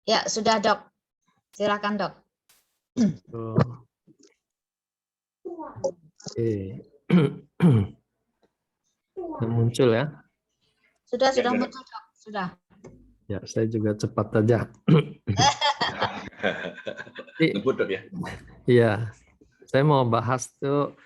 Ya, sudah Dok. Silakan Dok. Oke. Sudah muncul ya? Sudah muncul Dok. Sudah. Ya, saya juga cepat saja. Ngebut Dok ya? Iya, saya mau bahas tuh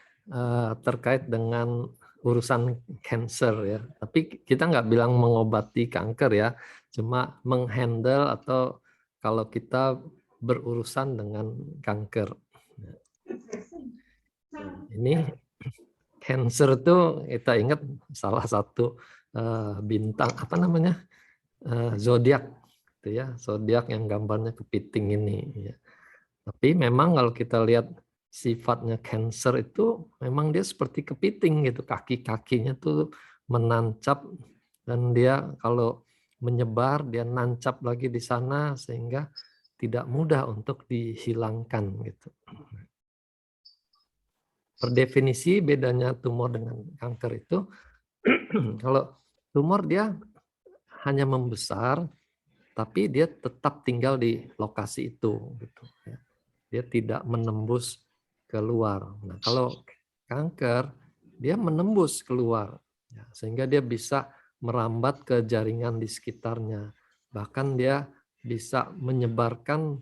terkait dengan urusan cancer ya. Tapi kita nggak bilang mengobati kanker ya, cuma menghandle atau kalau kita berurusan dengan kanker. Ini cancer tuh kita ingat salah satu bintang apa namanya zodiak, gitu ya, zodiak yang gambarnya kepiting ini. Ya. Tapi memang kalau kita lihat sifatnya cancer itu memang dia seperti kepiting gitu, kaki-kakinya tuh menancap dan dia kalau menyebar dia nancap lagi di sana sehingga tidak mudah untuk dihilangkan gitu. Per definisi bedanya tumor dengan kanker itu kalau tumor dia hanya membesar tapi dia tetap tinggal di lokasi itu gitu ya. Dia tidak menembus keluar. Nah, kalau kanker dia menembus keluar ya, sehingga dia bisa merambat ke jaringan di sekitarnya. Bahkan dia bisa menyebarkan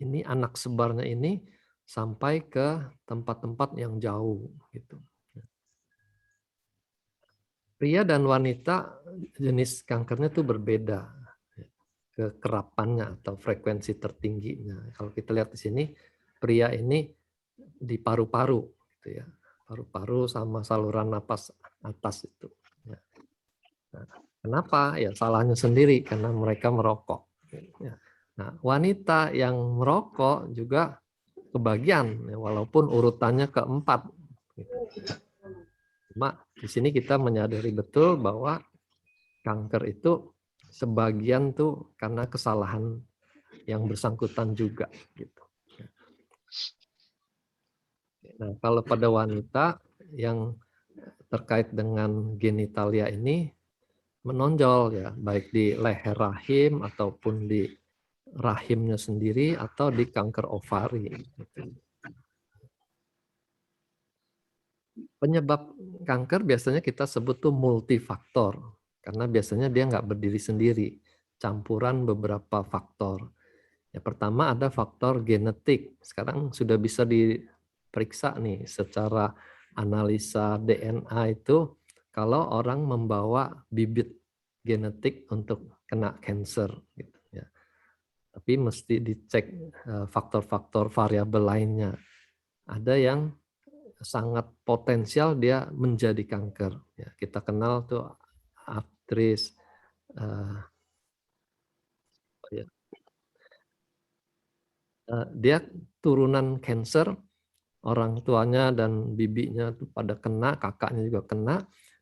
ini anak sebarnya ini sampai ke tempat-tempat yang jauh gitu. Pria dan wanita jenis kankernya itu berbeda kekerapannya atau frekuensi tertingginya. Kalau kita lihat di sini, pria ini di paru-paru, gitu ya, paru-paru sama saluran napas atas itu. Ya. Nah, kenapa? Ya salahnya sendiri karena mereka merokok. Ya. Nah, wanita yang merokok juga kebagian, ya, walaupun urutannya keempat. Gitu. Cuma di sini kita menyadari betul bahwa kanker itu sebagian tuh karena kesalahan yang bersangkutan juga gitu. Nah, kalau pada wanita yang terkait dengan genitalia ini menonjol ya, baik di leher rahim ataupun di rahimnya sendiri atau di kanker ovari. Gitu. Penyebab kanker biasanya kita sebut tuh multifaktor karena biasanya dia nggak berdiri sendiri, campuran beberapa faktor. Ya, pertama ada faktor genetik. Sekarang sudah bisa diperiksa nih secara analisa DNA itu kalau orang membawa bibit genetik untuk kena cancer gitu ya. Tapi mesti dicek faktor-faktor variabel lainnya. Ada yang sangat potensial dia menjadi kanker. Ya, kita kenal tuh aktris ya, dia turunan cancer, orang tuanya dan bibinya tuh pada kena, kakaknya juga kena,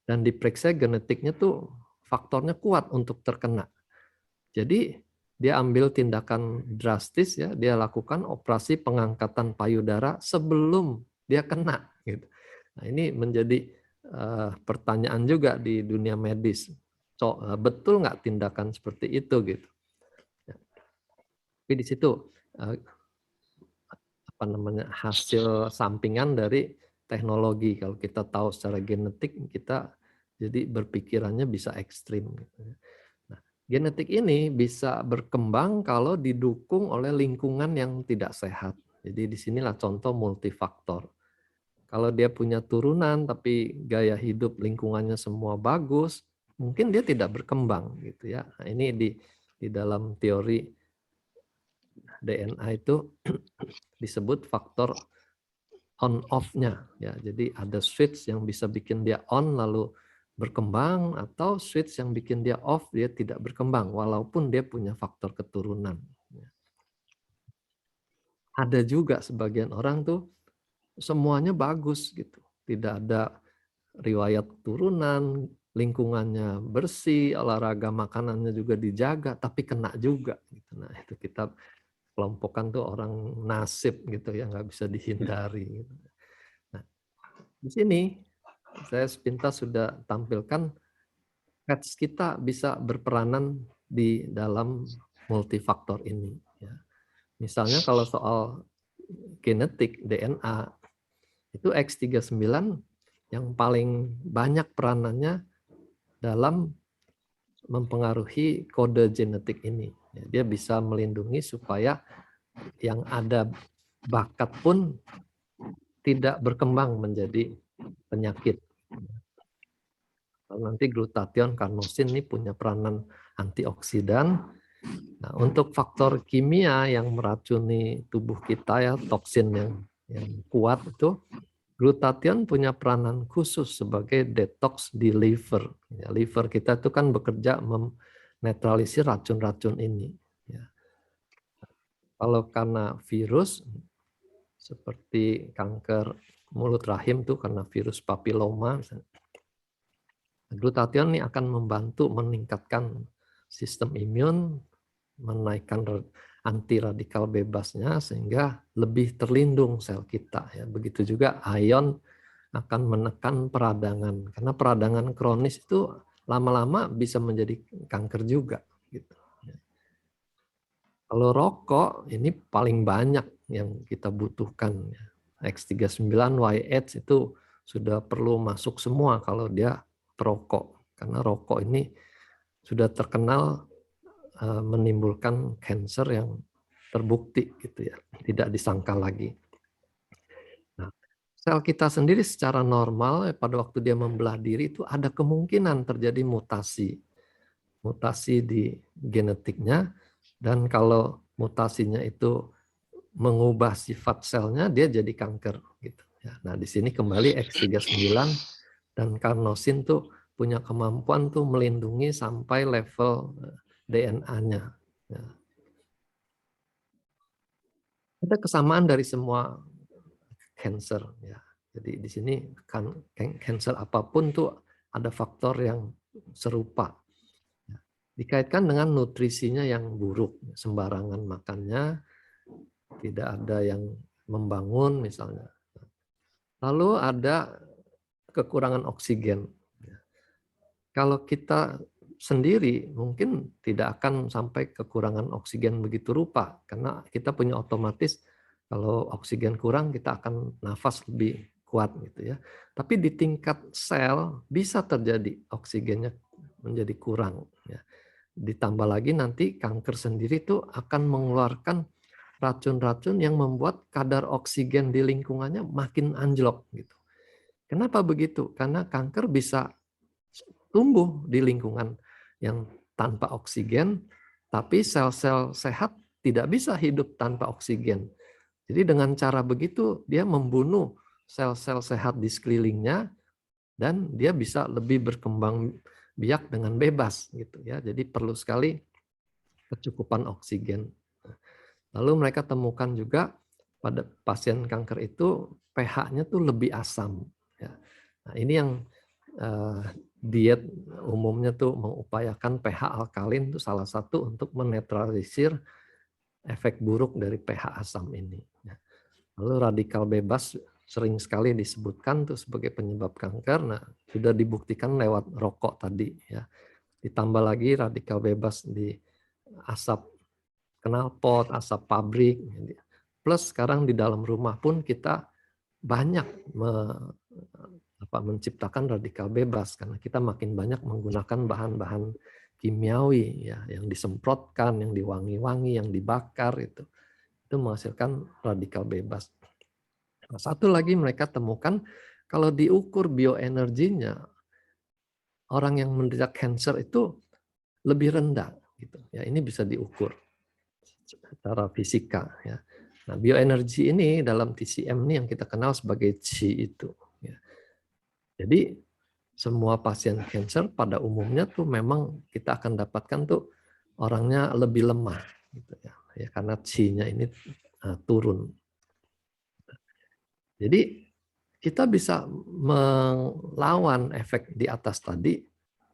dan diperiksa genetiknya tuh faktornya kuat untuk terkena. Jadi dia ambil tindakan drastis ya, dia lakukan operasi pengangkatan payudara sebelum dia kena. Gitu. Nah, ini menjadi pertanyaan juga di dunia medis. Betul nggak tindakan seperti itu gitu? Ya. Tapi di situ apa namanya hasil sampingan dari teknologi. Kalau kita tahu secara genetik, kita jadi berpikirannya bisa ekstrim. Gitu. Nah, genetik ini bisa berkembang kalau didukung oleh lingkungan yang tidak sehat. Jadi disinilah contoh multifaktor. Kalau dia punya turunan tapi gaya hidup lingkungannya semua bagus, mungkin dia tidak berkembang gitu ya. Nah, ini di dalam teori DNA itu disebut faktor on off-nya ya. Jadi ada switch yang bisa bikin dia on lalu berkembang atau switch yang bikin dia off dia tidak berkembang walaupun dia punya faktor keturunan. Ada juga sebagian orang tuh semuanya bagus gitu. Tidak ada riwayat turunan, lingkungannya bersih, olahraga makanannya juga dijaga tapi kena juga gitu. Nah, itu kita kelompokkan tuh orang nasib gitu ya, nggak bisa dihindari gitu. Nah, di sini saya sepintas sudah tampilkan pets kita bisa berperanan di dalam multifaktor ini. Ya. Misalnya kalau soal genetik DNA, itu X39 yang paling banyak peranannya dalam mempengaruhi kode genetik ini. Ya, dia bisa melindungi supaya yang ada bakat pun tidak berkembang menjadi penyakit. Nanti glutathione, carnosin ini punya peranan antioksidan. Nah, untuk faktor kimia yang meracuni tubuh kita ya, toksin yang kuat itu, glutathione punya peranan khusus sebagai detox di liver. Ya, liver kita itu kan bekerja menetralisir racun-racun ini. Ya. Kalau karena virus seperti kanker mulut rahim tuh karena virus papiloma, glutathione ini akan membantu meningkatkan sistem imun, menaikkan anti radikal bebasnya sehingga lebih terlindung sel kita. Ya, begitu juga ion akan menekan peradangan karena peradangan kronis itu lama-lama bisa menjadi kanker juga. Gitu. Kalau rokok ini paling banyak yang kita butuhkan. X39, YH itu sudah perlu masuk semua kalau dia perokok. Karena rokok ini sudah terkenal menimbulkan kanker yang terbukti gitu ya, tidak disangka lagi. Nah, sel kita sendiri secara normal pada waktu dia membelah diri itu ada kemungkinan terjadi mutasi di genetiknya. Dan kalau mutasinya itu mengubah sifat selnya, dia jadi kanker. Gitu. Nah, di sini kembali X39 dan carnosin tuh punya kemampuan tuh melindungi sampai level DNA-nya. Ya. Ada kesamaan dari semua cancer. Ya. Jadi di sini kan cancer apapun tuh ada faktor yang serupa. Dikaitkan dengan nutrisinya yang buruk, sembarangan makannya, tidak ada yang membangun misalnya. Lalu ada kekurangan oksigen. Kalau kita sendiri mungkin tidak akan sampai kekurangan oksigen begitu rupa, karena kita punya otomatis kalau oksigen kurang kita akan nafas lebih kuat gitu ya. Tapi di tingkat sel bisa terjadi oksigennya menjadi kurang. Ya. Ditambah lagi nanti kanker sendiri itu akan mengeluarkan racun-racun yang membuat kadar oksigen di lingkungannya makin anjlok gitu. Kenapa begitu? Karena kanker bisa tumbuh di lingkungan yang tanpa oksigen, tapi sel-sel sehat tidak bisa hidup tanpa oksigen. Jadi dengan cara begitu dia membunuh sel-sel sehat di sekelilingnya dan dia bisa lebih berkembang biak dengan bebas gitu ya. Jadi perlu sekali kecukupan oksigen. Lalu mereka temukan juga pada pasien kanker itu pH-nya tuh lebih asam. Ya. Nah, ini yang diet umumnya tuh mengupayakan pH alkalin itu salah satu untuk menetralisir efek buruk dari pH asam ini. Ya. Lalu radikal bebas sering sekali disebutkan tuh sebagai penyebab kanker. Nah, sudah dibuktikan lewat rokok tadi ya. Ditambah lagi radikal bebas di asap knalpot, asap pabrik. Plus sekarang di dalam rumah pun kita banyak menciptakan radikal bebas karena kita makin banyak menggunakan bahan-bahan kimiawi ya, yang disemprotkan, yang diwangi-wangi, yang dibakar itu menghasilkan radikal bebas. Nah, satu lagi mereka temukan kalau diukur bioenerginya orang yang menderita kanker itu lebih rendah gitu. Ya, ini bisa diukur secara fisika ya. Nah, bioenergi ini dalam TCM ini yang kita kenal sebagai Qi itu ya. Jadi semua pasien kanker pada umumnya tuh memang kita akan dapatkan tuh orangnya lebih lemah gitu ya. Ya karena Qi-nya ini turun. Jadi kita bisa melawan efek di atas tadi.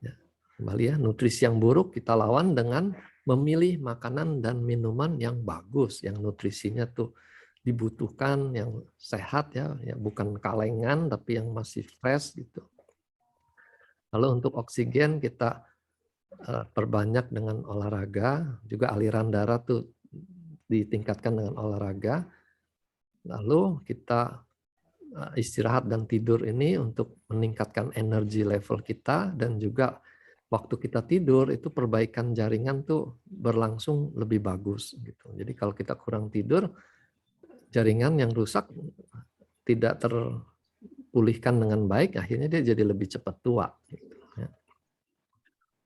Ya, kembali ya, nutrisi yang buruk kita lawan dengan memilih makanan dan minuman yang bagus, yang nutrisinya tuh dibutuhkan, yang sehat ya, bukan kalengan tapi yang masih fresh gitu. Lalu untuk oksigen kita perbanyak dengan olahraga, juga aliran darah tuh ditingkatkan dengan olahraga. Lalu kita istirahat dan tidur ini untuk meningkatkan energi level kita, dan juga waktu kita tidur itu perbaikan jaringan tuh berlangsung lebih bagus gitu. Jadi kalau kita kurang tidur, jaringan yang rusak tidak terpulihkan dengan baik, akhirnya dia jadi lebih cepat tua. Gitu, ya.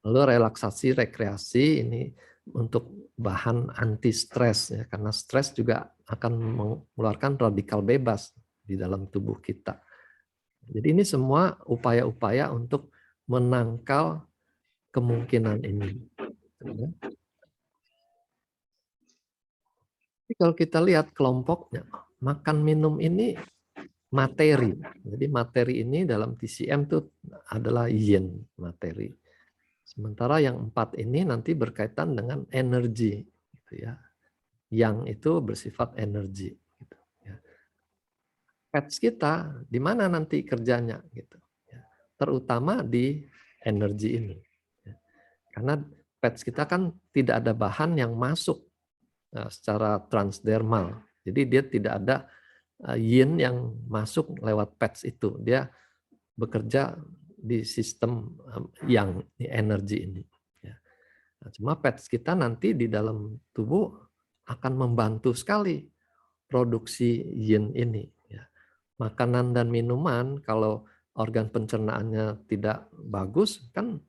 Lalu relaksasi, rekreasi ini untuk bahan anti stres ya, karena stres juga akan mengeluarkan radikal bebas di dalam tubuh kita. Jadi ini semua upaya-upaya untuk menangkal kemungkinan ini. Tapi kalau kita lihat kelompoknya, makan minum ini materi. Jadi materi ini dalam TCM itu adalah yin, materi. Sementara yang 4 ini nanti berkaitan dengan energi, gitu ya. Yang itu bersifat energi. Gitu, ya. Pets kita di mana nanti kerjanya, gitu. Ya. Terutama di energi ini. Ya. Karena pets kita kan tidak ada bahan yang masuk secara transdermal. Jadi dia tidak ada yin yang masuk lewat pets itu. Dia bekerja di sistem yang energi ini. Nah, cuma pets kita nanti di dalam tubuh akan membantu sekali produksi yin ini. Makanan dan minuman kalau organ pencernaannya tidak bagus kan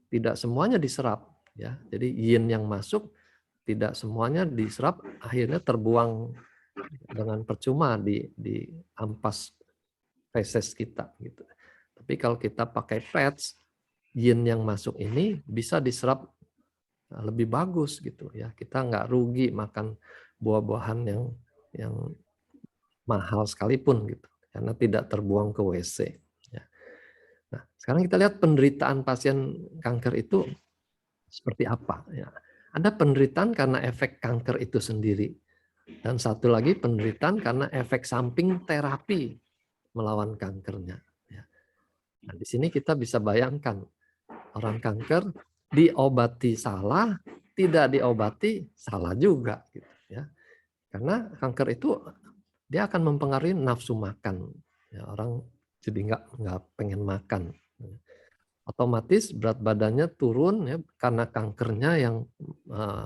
tidak semuanya diserap. Ya, jadi yin yang masuk tidak semuanya diserap, akhirnya terbuang dengan percuma di ampas feses kita gitu. Tapi kalau kita pakai pads, yin yang masuk ini bisa diserap lebih bagus gitu ya. Kita nggak rugi makan buah-buahan yang mahal sekalipun gitu, karena tidak terbuang ke WC. Ya. Nah, sekarang kita lihat penderitaan pasien kanker itu seperti apa. Ya. Ada penderitaan karena efek kanker itu sendiri, dan satu lagi penderitaan karena efek samping terapi melawan kankernya. Ya. Nah, di sini kita bisa bayangkan orang kanker diobati salah, tidak diobati salah juga, gitu ya. Karena kanker itu dia akan mempengaruhi nafsu makan. Ya, orang jadi nggak pengen makan. Otomatis berat badannya turun ya, karena kankernya yang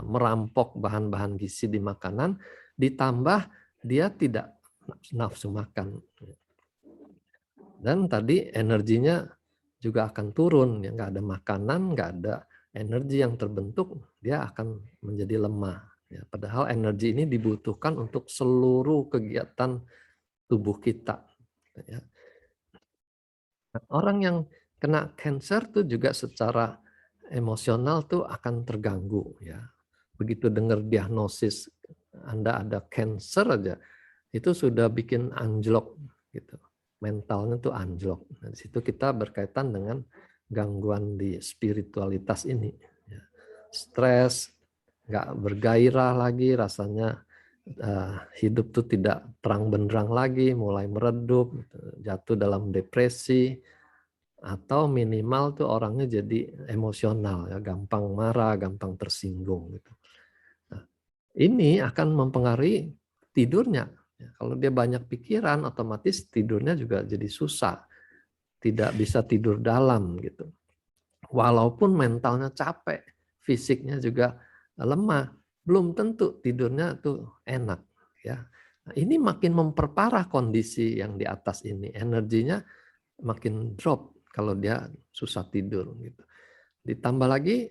merampok bahan-bahan gizi di makanan, ditambah dia tidak nafsu makan. Dan tadi energinya juga akan turun, ya nggak ada makanan, nggak ada energi yang terbentuk, dia akan menjadi lemah. Ya, padahal energi ini dibutuhkan untuk seluruh kegiatan tubuh kita. Ya. Nah, orang yang kena cancer tuh juga secara emosional tuh akan terganggu. Ya, begitu dengar diagnosis Anda ada cancer aja, itu sudah bikin anjlok gitu. Mentalnya tuh anjlok. Nah, di situ kita berkaitan dengan gangguan di spiritualitas ini. Ya. Stres, nggak bergairah lagi, rasanya hidup tuh tidak terang benderang lagi, mulai meredup, jatuh dalam depresi, atau minimal tuh orangnya jadi emosional, ya, gampang marah, gampang tersinggung. Gitu. Nah, ini akan mempengaruhi tidurnya. Ya, kalau dia banyak pikiran, otomatis tidurnya juga jadi susah, tidak bisa tidur dalam gitu. Walaupun mentalnya capek, fisiknya juga lemah, belum tentu tidurnya tuh enak. Ya, nah, ini makin memperparah kondisi yang di atas ini, energinya makin drop kalau dia susah tidur. Gitu. Ditambah lagi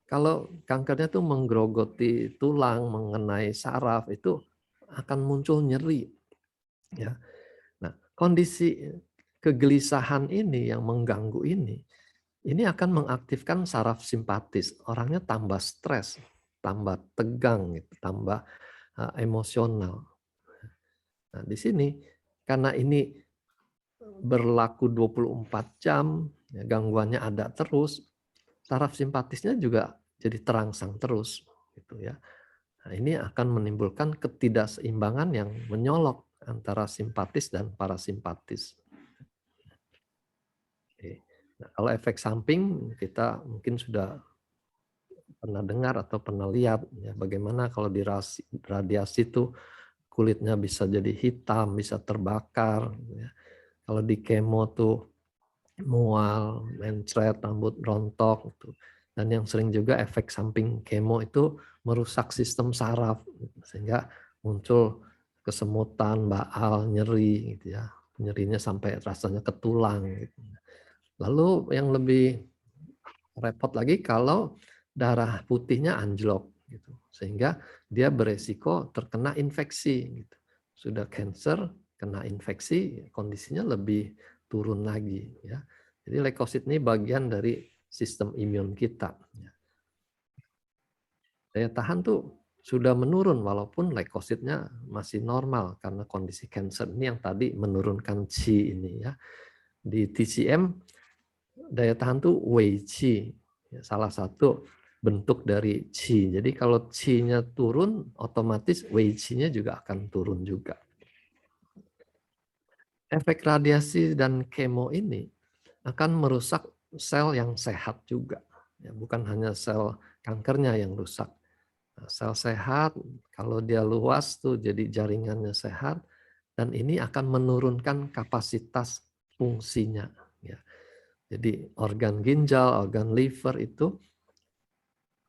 kalau kankernya tuh menggerogoti tulang, mengenai saraf, itu akan muncul nyeri. Ya. Nah, kondisi kegelisahan ini yang mengganggu ini akan mengaktifkan saraf simpatis. Orangnya tambah stres, tambah tegang, gitu, tambah emosional. Nah, di sini karena ini berlaku 24 jam, ya, gangguannya ada terus, saraf simpatisnya juga jadi terangsang terus, gitu ya. Nah, ini akan menimbulkan ketidakseimbangan yang menyolok antara simpatis dan parasimpatis. Oke. Nah, kalau efek samping kita mungkin sudah pernah dengar atau pernah lihat ya bagaimana kalau di radiasi itu kulitnya bisa jadi hitam, bisa terbakar ya. Kalau di kemo tuh mual, mencret, rambut rontok gitu. Dan yang sering juga efek samping kemo itu merusak sistem saraf sehingga muncul kesemutan, baal, nyeri gitu ya. Nyerinya sampai rasanya ke tulang gitu. Lalu yang lebih repot lagi kalau darah putihnya anjlok gitu. Sehingga dia beresiko terkena infeksi gitu. Sudah cancer, kena infeksi, kondisinya lebih turun lagi ya. Jadi leukosit ini bagian dari sistem imun kita. Daya tahan tuh sudah menurun walaupun leukositnya masih normal karena kondisi cancer ini yang tadi menurunkan Qi ini ya. Di TCM daya tahan tuh Wei Qi, salah satu bentuk dari Qi. Jadi kalau Qi-nya turun, otomatis Wei Qi-nya juga akan turun juga. Efek radiasi dan kemo ini akan merusak sel yang sehat juga. Ya, bukan hanya sel kankernya yang rusak. Nah, sel sehat, kalau dia luas tuh jadi jaringannya sehat, dan ini akan menurunkan kapasitas fungsinya. Ya. Jadi organ ginjal, organ liver itu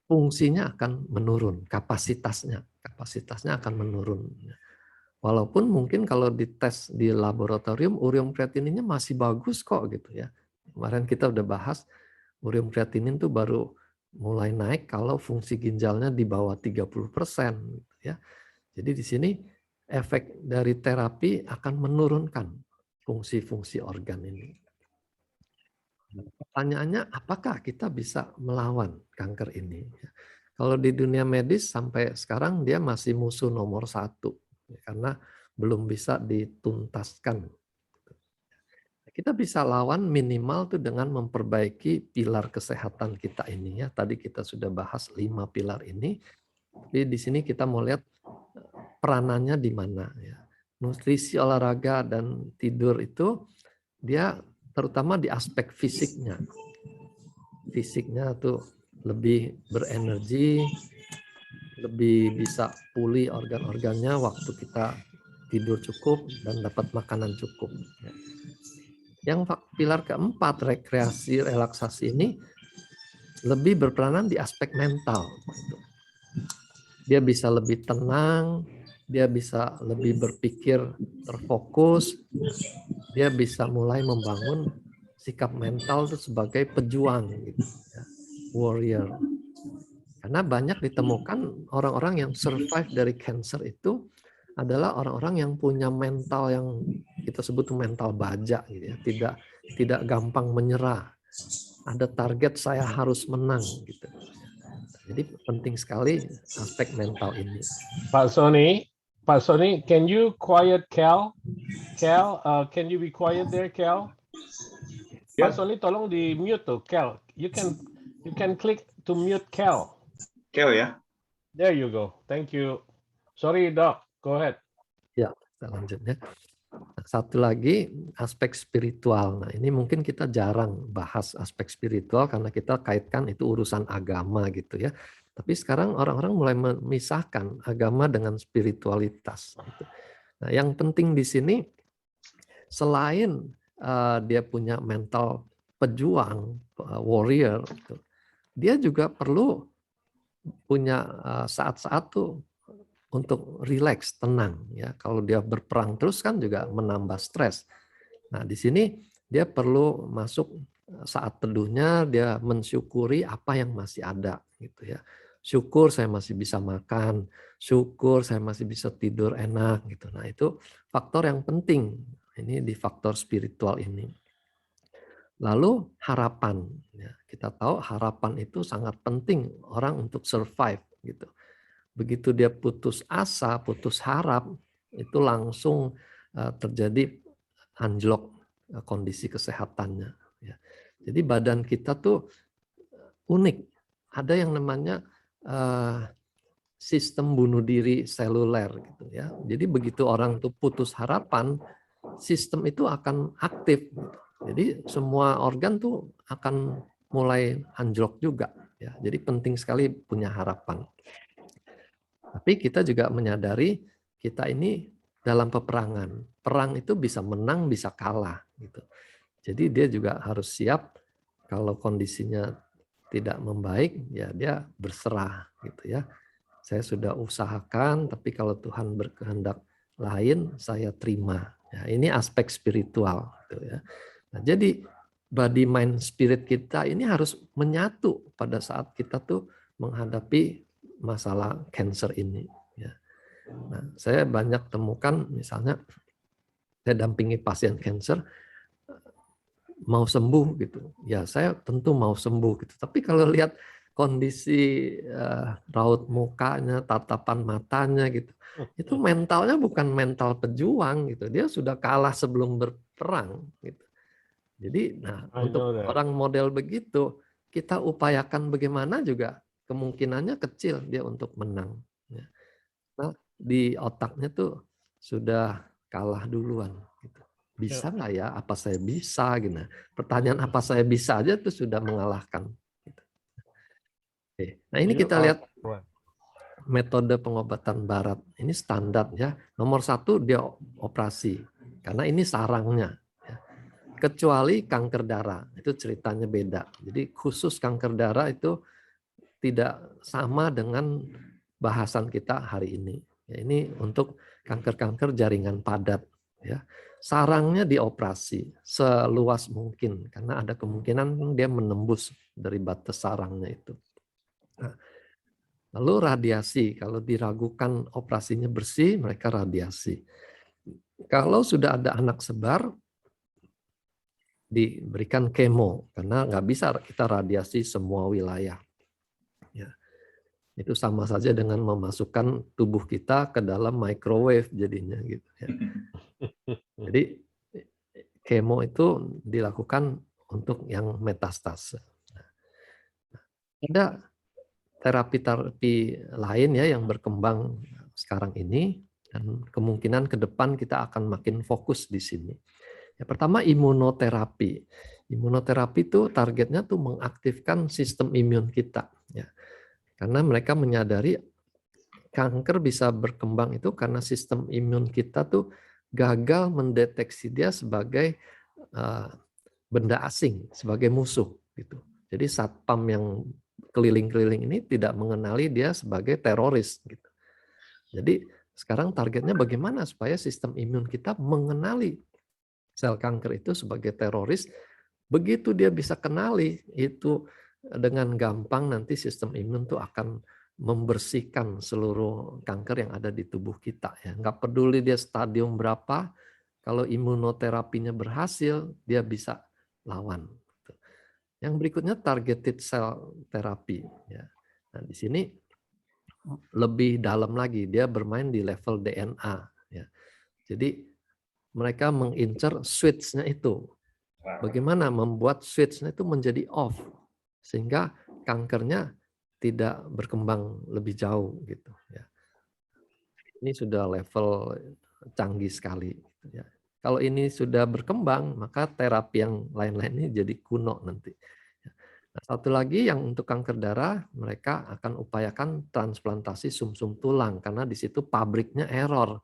fungsinya akan menurun, kapasitasnya akan menurun. Walaupun mungkin kalau dites di laboratorium ureum kreatinin masih bagus kok gitu ya. Kemarin kita udah bahas ureum kreatinin tuh baru mulai naik kalau fungsi ginjalnya di bawah 30% gitu ya. Jadi di sini efek dari terapi akan menurunkan fungsi-fungsi organ ini. Pertanyaannya, apakah kita bisa melawan kanker ini? Kalau di dunia medis sampai sekarang dia masih musuh nomor 1 karena belum bisa dituntaskan. Kita bisa lawan minimal tuh dengan memperbaiki pilar kesehatan kita ini ya. Tadi kita sudah bahas 5 pilar ini. Jadi di sini kita mau lihat peranannya di mana ya. Nutrisi, olahraga dan tidur itu dia terutama di aspek fisiknya. Fisiknya tuh lebih berenergi, lebih bisa pulih organ-organnya waktu kita tidur cukup dan dapat makanan cukup. Yang pilar keempat, rekreasi, relaksasi ini lebih berperanan di aspek mental. Dia bisa lebih tenang, dia bisa lebih berpikir terfokus, dia bisa mulai membangun sikap mental itu sebagai pejuang, gitu, ya, warrior. Karena banyak ditemukan orang-orang yang survive dari cancer itu adalah orang-orang yang punya mental yang kita sebut mental baja, gitu ya, tidak gampang menyerah. Ada target saya harus menang, gitu. Jadi penting sekali aspek mental ini. Pak Sony, can you quiet Cal? Cal, can you be quiet there, Cal? Ya. Pak Sony, tolong di mute tuh, Cal. You can click to mute Cal. Kel ya. There you go. Thank you. Sorry, Doc. Go ahead. Ya, kita lanjut ya. Satu lagi aspek spiritual. Nah, ini mungkin kita jarang bahas aspek spiritual karena kita kaitkan itu urusan agama gitu ya. Tapi sekarang orang-orang mulai memisahkan agama dengan spiritualitas. Gitu. Nah, yang penting di sini selain dia punya mental pejuang, warrior, gitu, dia juga perlu punya saat-saat tuh untuk rileks, tenang ya. Kalau dia berperang terus kan juga menambah stres. Nah, di sini dia perlu masuk saat teduhnya, dia mensyukuri apa yang masih ada gitu ya. Syukur saya masih bisa makan, syukur saya masih bisa tidur enak gitu. Nah, itu faktor yang penting. Ini di faktor spiritual ini. Lalu harapan, ya, kita tahu harapan itu sangat penting orang untuk survive gitu. Begitu dia putus asa, putus harap, itu langsung terjadi anjlok kondisi kesehatannya. Ya. Jadi badan kita tuh unik. Ada yang namanya sistem bunuh diri seluler gitu ya. Jadi begitu orang tuh putus harapan, sistem itu akan aktif. Gitu. Jadi semua organ tuh akan mulai anjlok juga. ya. Jadi penting sekali punya harapan. Tapi kita juga menyadari kita ini dalam peperangan. Perang itu bisa menang, bisa kalah gitu. Jadi dia juga harus siap kalau kondisinya tidak membaik, ya dia berserah gitu ya. Saya sudah usahakan, tapi kalau Tuhan berkehendak lain, saya terima. Ya, ini aspek spiritual gitu ya. Nah, jadi body mind spirit kita ini harus menyatu pada saat kita tuh menghadapi masalah cancer ini ya. Nah, saya banyak temukan misalnya saya dampingi pasien cancer mau sembuh gitu. Ya, saya tentu mau sembuh gitu. Tapi kalau lihat kondisi raut mukanya, tatapan matanya gitu, itu mentalnya bukan mental pejuang gitu. Dia sudah kalah sebelum berperang gitu. Jadi, nah I know untuk that. orang model begitu, kita upayakan bagaimana juga kemungkinannya kecil dia untuk menang. Ya. Nah, di otaknya tuh sudah kalah duluan. Gitu. Bisa nggak ya? Apa saya bisa? Gitu. Pertanyaan apa saya bisa aja tuh sudah mengalahkan. Gitu. Oke. Nah ini You kita are lihat one. metode pengobatan barat. Ini standar ya. Nomor 1 dia operasi. Karena ini sarangnya. Kecuali kanker darah, itu ceritanya beda. Jadi khusus kanker darah itu tidak sama dengan bahasan kita hari ini. Ya, ini untuk kanker-kanker jaringan padat. Ya. Sarangnya dioperasi seluas mungkin, karena ada kemungkinan dia menembus dari batas sarangnya itu. Nah, lalu radiasi, kalau diragukan operasinya bersih, mereka radiasi. Kalau sudah ada anak sebar, diberikan kemo karena nggak bisa kita radiasi semua wilayah. Ya. Itu sama saja dengan memasukkan tubuh kita ke dalam microwave jadinya gitu ya. Jadi kemo itu dilakukan untuk yang metastase. Ada terapi-terapi lain ya yang berkembang sekarang ini dan kemungkinan ke depan kita akan makin fokus di sini. Yang pertama imunoterapi. Imunoterapi itu targetnya tuh mengaktifkan sistem imun kita. Ya. Karena mereka menyadari kanker bisa berkembang itu karena sistem imun kita tuh gagal mendeteksi dia sebagai benda asing, sebagai musuh. Gitu. Jadi satpam yang keliling-keliling ini tidak mengenali dia sebagai teroris. Gitu. Jadi sekarang targetnya bagaimana supaya sistem imun kita mengenali sel kanker itu sebagai teroris, begitu dia bisa kenali itu dengan gampang nanti sistem imun tuh akan membersihkan seluruh kanker yang ada di tubuh kita ya. Nggak peduli dia stadium berapa, kalau imunoterapinya berhasil, dia bisa lawan. Yang berikutnya targeted cell therapy ya. Nah, di sini lebih dalam lagi, dia bermain di level DNA ya. Jadi mereka mengincar switch-nya itu. Bagaimana membuat switch-nya itu menjadi off sehingga kankernya tidak berkembang lebih jauh gitu ya. Ini sudah level canggih sekali gitu ya. Kalau ini sudah berkembang, maka terapi yang lain-lain ini jadi kuno nanti. Nah, satu lagi yang untuk kanker darah, mereka akan upayakan transplantasi sumsum tulang karena di situ pabriknya error.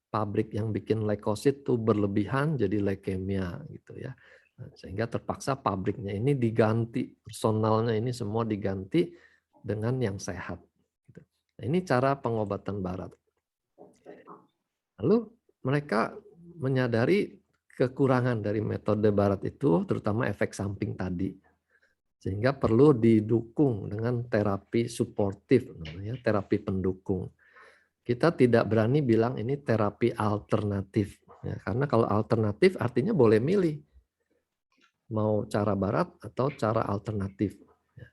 Pabrik yang bikin leukosit tuh berlebihan jadi leukemia gitu ya. Nah, sehingga terpaksa pabriknya ini diganti, personalnya ini semua diganti dengan yang sehat. Gitu. Nah, ini cara pengobatan barat. Lalu mereka menyadari kekurangan dari metode barat itu, terutama efek samping tadi. Sehingga perlu didukung dengan terapi suportif, namanya terapi pendukung. Kita tidak berani bilang ini terapi alternatif. Ya, karena kalau alternatif artinya boleh milih. Mau cara barat atau cara alternatif. Ya.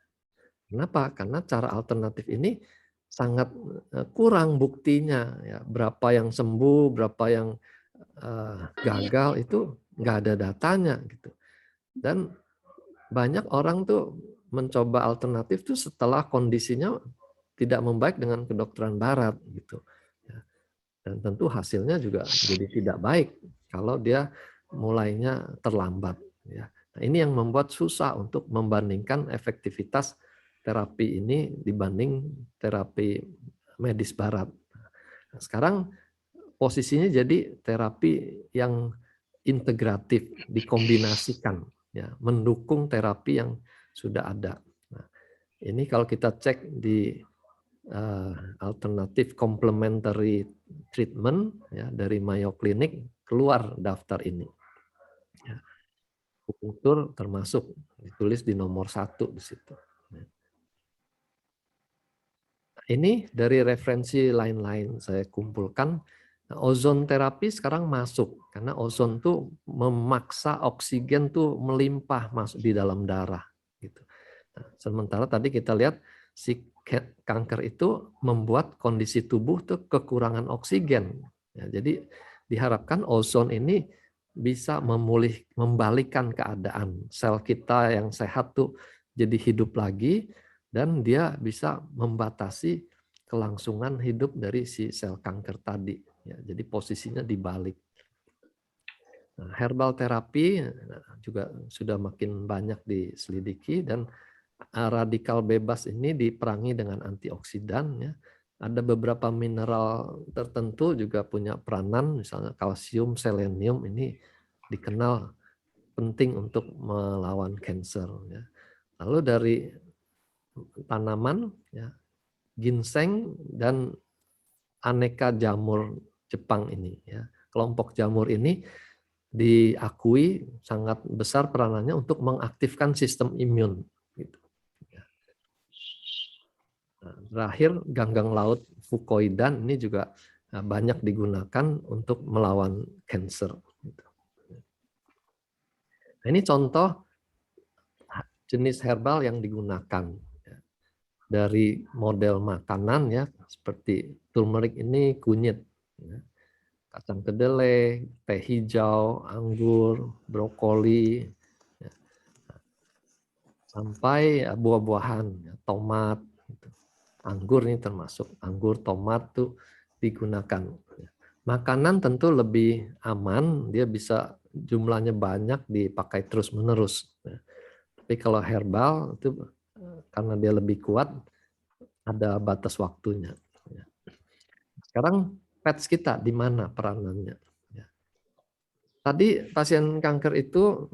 Kenapa? Karena cara alternatif ini sangat kurang buktinya. Ya. Berapa yang sembuh, berapa yang gagal itu nggak ada datanya. Gitu. Dan banyak orang tuh mencoba alternatif tuh setelah kondisinya tidak membaik dengan kedokteran barat. Gitu. Dan tentu hasilnya juga jadi tidak baik kalau dia mulainya terlambat. Ya. Nah, ini yang membuat susah untuk membandingkan efektivitas terapi ini dibanding terapi medis barat. Nah, sekarang posisinya jadi terapi yang integratif, dikombinasikan, ya, mendukung terapi yang sudah ada. Nah, ini kalau kita cek di alternatif complementary treatment ya, dari Mayo Clinic, keluar daftar ini. Ya. Akupunktur termasuk, ditulis di nomor 1 di situ. Ini dari referensi lain-lain saya kumpulkan. Nah, ozon terapi sekarang masuk karena ozon tuh memaksa oksigen tuh melimpah masuk di dalam darah gitu. Nah, sementara tadi kita lihat si kanker itu membuat kondisi tubuh tuh kekurangan oksigen. Ya, jadi diharapkan ozon ini bisa membalikkan keadaan sel kita yang sehat tuh jadi hidup lagi. Dan dia bisa membatasi kelangsungan hidup dari si sel kanker tadi. Ya, jadi posisinya dibalik. Nah, herbal terapi juga sudah makin banyak diselidiki dan radikal bebas ini diperangi dengan antioksidan. Ya. Ada beberapa mineral tertentu juga punya peranan, misalnya kalsium, selenium ini dikenal penting untuk melawan kanker. Ya. Lalu dari tanaman, ya, ginseng dan aneka jamur Jepang ini. Ya. Kelompok jamur ini diakui sangat besar peranannya untuk mengaktifkan sistem imun. Gitu. Ya. Nah, terakhir, ganggang laut fukoidan ini juga banyak digunakan untuk melawan kanker. Gitu. Nah, ini contoh jenis herbal yang digunakan. Dari model makanan ya seperti turmeric ini kunyit, ya. Kacang kedelai, teh hijau, anggur, brokoli, ya. Sampai buah-buahan, ya, tomat, gitu. Anggur ini termasuk anggur, tomat tuh digunakan. Ya. Makanan tentu lebih aman, dia bisa jumlahnya banyak dipakai terus-menerus. Ya. Tapi kalau herbal itu karena dia lebih kuat, ada batas waktunya. Sekarang pets kita di mana peranannya? Tadi pasien kanker itu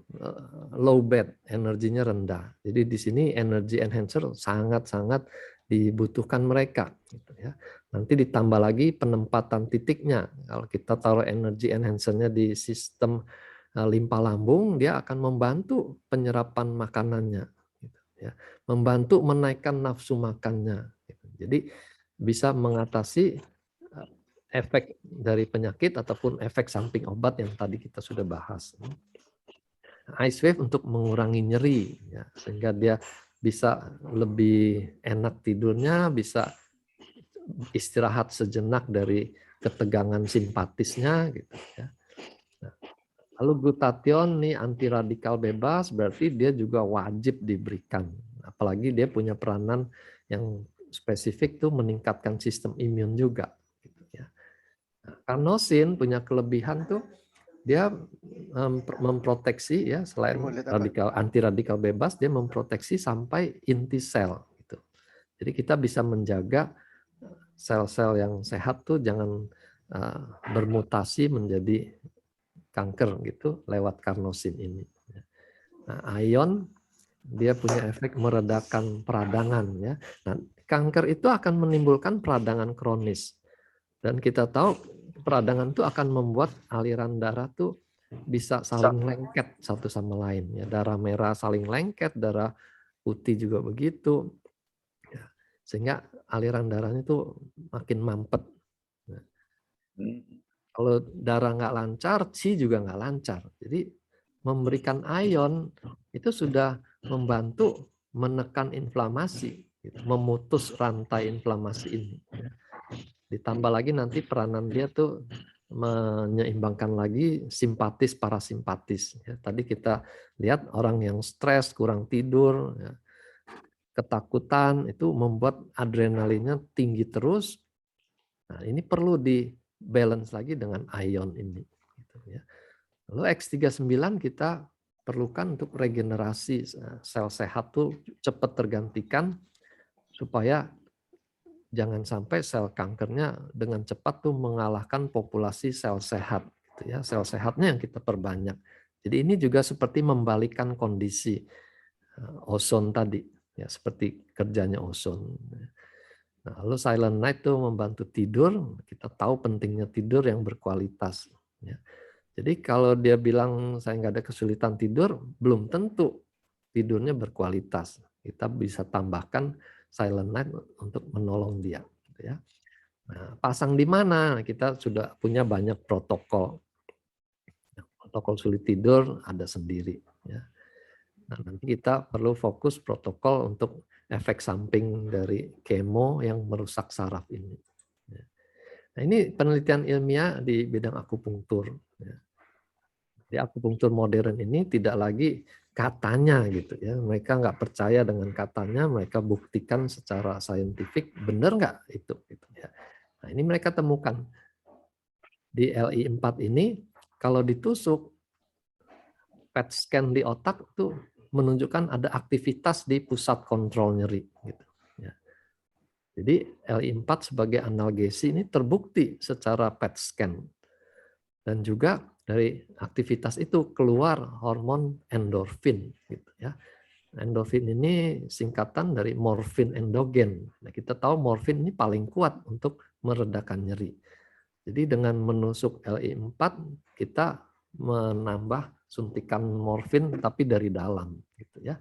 low bed, energinya rendah. Jadi di sini energy enhancer sangat-sangat dibutuhkan mereka. Gitu ya. Nanti ditambah lagi penempatan titiknya. Kalau kita taruh energy enhancer-nya di sistem limpa lambung, dia akan membantu penyerapan makanannya. Ya, membantu menaikkan nafsu makannya. Jadi bisa mengatasi efek dari penyakit ataupun efek samping obat yang tadi kita sudah bahas. Ice wave untuk mengurangi nyeri, ya, sehingga dia bisa lebih enak tidurnya, bisa istirahat sejenak dari ketegangan simpatisnya, gitu ya. Nah, lalu glutathione nih anti radikal bebas, berarti dia juga wajib diberikan. Apalagi dia punya peranan yang spesifik tuh meningkatkan sistem imun juga. Gitu ya. Nah, carnosin punya kelebihan tuh dia memproteksi ya selain anti radikal bebas dia memproteksi sampai inti sel. Gitu. Jadi kita bisa menjaga sel-sel yang sehat tuh jangan bermutasi menjadi kanker gitu lewat carnosin ini. Nah, ion dia punya efek meredakan peradangan ya. Nah, kanker itu akan menimbulkan peradangan kronis. Dan kita tahu peradangan itu akan membuat aliran darah tuh bisa saling lengket satu sama lain ya. Darah merah saling lengket, darah putih juga begitu. Ya. Sehingga aliran darahnya itu makin mampet. Nah, kalau darah nggak lancar, qi juga nggak lancar. Jadi memberikan ion itu sudah membantu menekan inflamasi, memutus rantai inflamasi ini. Ditambah lagi nanti peranan dia tuh menyeimbangkan lagi simpatis parasimpatis. Ya, tadi kita lihat orang yang stres, kurang tidur, ya, ketakutan itu membuat adrenalinnya tinggi terus. Nah, ini perlu di balance lagi dengan ion ini. Gitu, ya. Lalu X39 kita perlukan untuk regenerasi sel sehat tuh cepat tergantikan supaya jangan sampai sel kankernya dengan cepat tuh mengalahkan populasi sel sehat, gitu ya. Sel sehatnya yang kita perbanyak. Jadi ini juga seperti membalikkan kondisi ozon tadi, ya seperti kerjanya ozon. Nah, lalu silent night tuh membantu tidur. Kita tahu pentingnya tidur yang berkualitas. Ya. Jadi kalau dia bilang saya nggak ada kesulitan tidur, belum tentu tidurnya berkualitas. Kita bisa tambahkan silent night untuk menolong dia. Gitu ya. Nah, pasang di mana? Kita sudah punya banyak protokol. Protokol sulit tidur ada sendiri. Ya. Nah, nanti kita perlu fokus protokol untuk efek samping dari kemo yang merusak saraf ini. Ya. Nah, ini penelitian ilmiah di bidang akupunktur. Ya. Di akupunktur modern ini tidak lagi katanya gitu ya, mereka nggak percaya dengan katanya, mereka buktikan secara saintifik benar nggak itu gitu ya. Nah, ini mereka temukan di LI4 ini kalau ditusuk PET scan di otak itu menunjukkan ada aktivitas di pusat kontrol nyeri gitu ya. Jadi LI4 sebagai analgesi ini terbukti secara PET scan. Dan juga dari aktivitas itu keluar hormon endorfin gitu ya. Endorfin ini singkatan dari morfin endogen. Nah, kita tahu morfin ini paling kuat untuk meredakan nyeri. Jadi dengan menusuk LI4 kita menambah suntikan morfin tapi dari dalam gitu ya.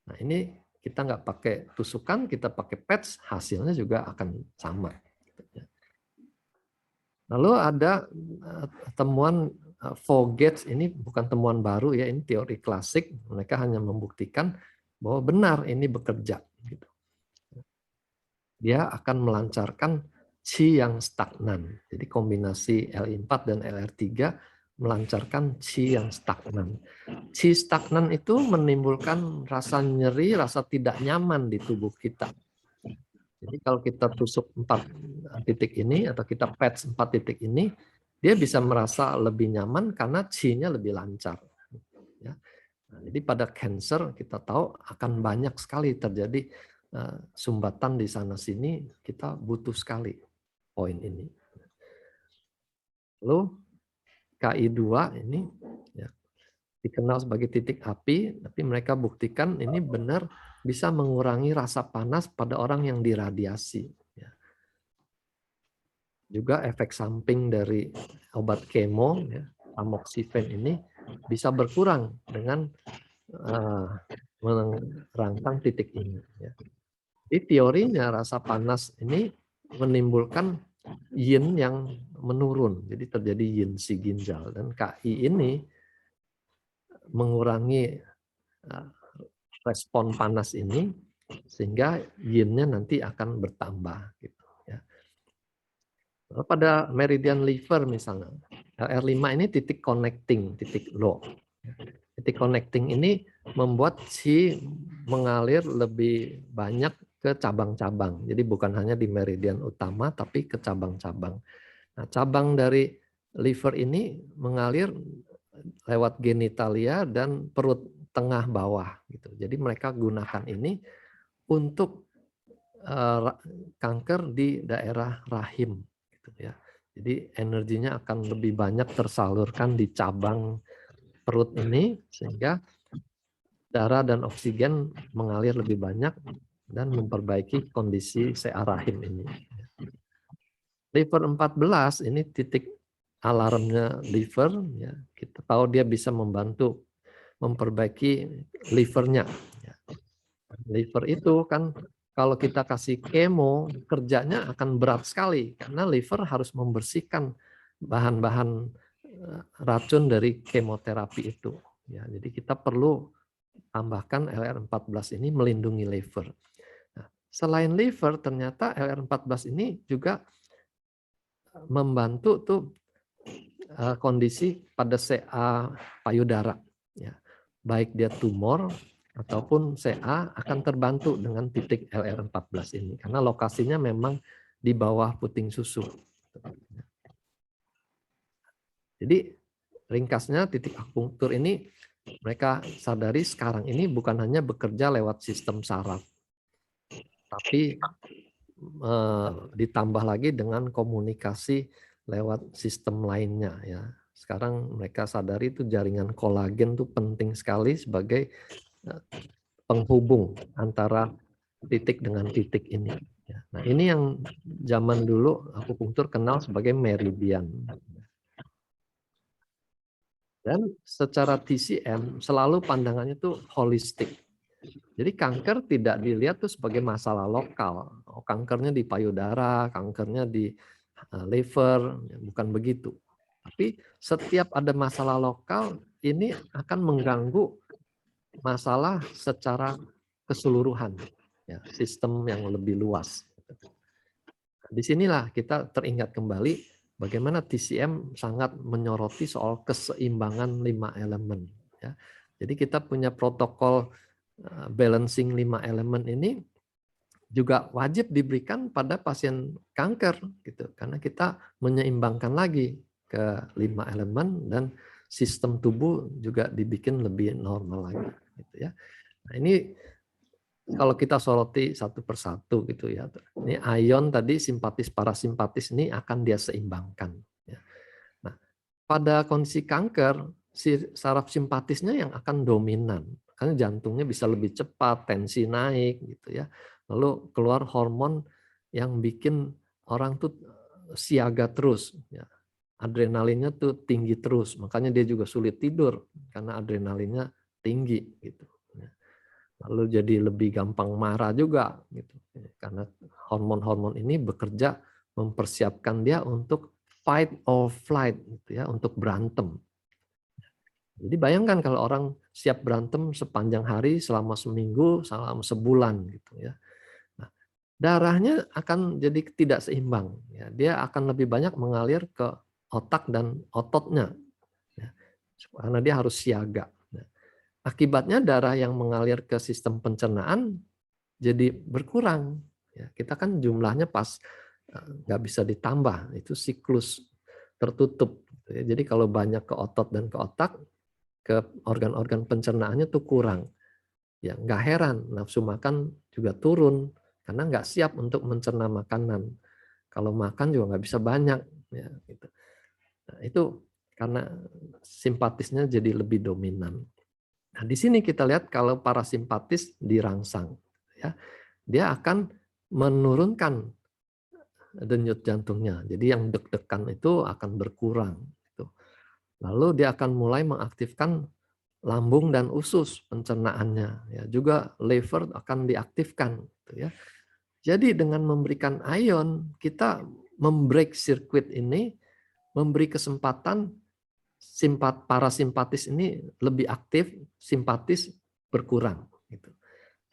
Nah, ini kita nggak pakai tusukan, kita pakai patch, hasilnya juga akan sama. Gitu ya. Lalu ada temuan Vogts, ini bukan temuan baru ya, ini teori klasik. Mereka hanya membuktikan bahwa benar ini bekerja. Gitu. Dia akan melancarkan qi yang stagnan. Jadi kombinasi LI4 dan LR3 melancarkan qi yang stagnan. Qi stagnan itu menimbulkan rasa nyeri, rasa tidak nyaman di tubuh kita. Jadi kalau kita tusuk 4 titik ini atau kita patch 4 titik ini, dia bisa merasa lebih nyaman karena qi-nya lebih lancar. Ya. Nah, jadi pada cancer kita tahu akan banyak sekali terjadi sumbatan di sana sini, kita butuh sekali poin ini. Lalu KI2 ini ya, dikenal sebagai titik api, tapi mereka buktikan ini benar bisa mengurangi rasa panas pada orang yang diradiasi. Ya. Juga efek samping dari obat kemo, ya, tamoxifen ini bisa berkurang dengan merangsang titik ini. Ya. Jadi teorinya rasa panas ini menimbulkan yin yang menurun, jadi terjadi yin si ginjal, dan KI ini mengurangi respon panas ini sehingga yin-nya nanti akan bertambah gitu ya. Pada meridian liver misalnya, LR5 ini titik connecting, titik low. Titik connecting ini membuat qi mengalir lebih banyak ke cabang-cabang. Jadi bukan hanya di meridian utama tapi ke cabang-cabang. Nah, cabang dari liver ini mengalir lewat genitalia dan perut tengah bawah gitu. Jadi mereka gunakan ini untuk kanker di daerah rahim gitu ya. Jadi energinya akan lebih banyak tersalurkan di cabang perut ini sehingga darah dan oksigen mengalir lebih banyak dan memperbaiki kondisi CA rahim ini. Liver 14 ini titik alarmnya liver ya. Kita tahu dia bisa membantu memperbaiki livernya. Liver itu kan kalau kita kasih kemo kerjanya akan berat sekali karena liver harus membersihkan bahan-bahan racun dari kemoterapi itu. Ya, jadi kita perlu tambahkan LR14 ini melindungi liver. Nah, selain liver ternyata LR14 ini juga membantu tuh kondisi pada CA payudara. Ya, baik dia tumor ataupun CA akan terbantu dengan titik LR14 ini karena lokasinya memang di bawah puting susu. Jadi ringkasnya titik akupunktur ini mereka sadari sekarang ini bukan hanya bekerja lewat sistem saraf, tapi ditambah lagi dengan komunikasi lewat sistem lainnya ya. Sekarang mereka sadari itu jaringan kolagen itu penting sekali sebagai penghubung antara titik dengan titik ini. Ya. Nah ini yang zaman dulu akupunktur kenal sebagai meridian. Dan secara TCM selalu pandangannya itu holistik. Jadi kanker tidak dilihat tuh sebagai masalah lokal. Oh, kankernya di payudara, kankernya di liver, bukan begitu. Tapi setiap ada masalah lokal ini akan mengganggu masalah secara keseluruhan, ya, sistem yang lebih luas. Disinilah kita teringat kembali bagaimana TCM sangat menyoroti soal keseimbangan 5 elemen. Ya. Jadi kita punya protokol balancing 5 elemen ini juga wajib diberikan pada pasien kanker, gitu, karena kita menyeimbangkan lagi ke 5 elemen dan sistem tubuh juga dibikin lebih normal lagi, gitu ya. Nah ini kalau kita soroti satu persatu gitu ya. Ini ion tadi simpatis parasimpatis ini akan dia seimbangkan. Ya. Nah, pada kondisi kanker, saraf simpatisnya yang akan dominan. Karena jantungnya bisa lebih cepat, tensi naik gitu ya. Lalu keluar hormon yang bikin orang tuh siaga terus. Ya. Adrenalinnya tuh tinggi terus, makanya dia juga sulit tidur karena adrenalinnya tinggi gitu. Lalu jadi lebih gampang marah juga gitu, karena hormon-hormon ini bekerja mempersiapkan dia untuk fight or flight gitu ya, untuk berantem. Jadi bayangkan kalau orang siap berantem sepanjang hari selama seminggu, selama sebulan gitu ya. Nah, darahnya akan jadi tidak seimbang ya. Dia akan lebih banyak mengalir ke otak dan ototnya ya, karena dia harus siaga. Akibatnya darah yang mengalir ke sistem pencernaan jadi berkurang. Ya, kita kan jumlahnya pas nggak bisa ditambah, itu siklus tertutup. Jadi kalau banyak ke otot dan ke otak, ke organ-organ pencernaannya tuh kurang. Ya nggak heran nafsu makan juga turun karena nggak siap untuk mencerna makanan. Kalau makan juga nggak bisa banyak. Ya, gitu. Nah, itu karena simpatisnya jadi lebih dominan. Nah, di sini kita lihat kalau parasimpatis dirangsang, ya, dia akan menurunkan denyut jantungnya. Jadi yang deg-degan itu akan berkurang. Gitu. Lalu dia akan mulai mengaktifkan lambung dan usus pencernaannya. Ya, juga liver akan diaktifkan. Gitu ya. Jadi dengan memberikan ion, kita membreak sirkuit ini, memberi kesempatan parasimpatis ini lebih aktif, simpatis berkurang. Gitu.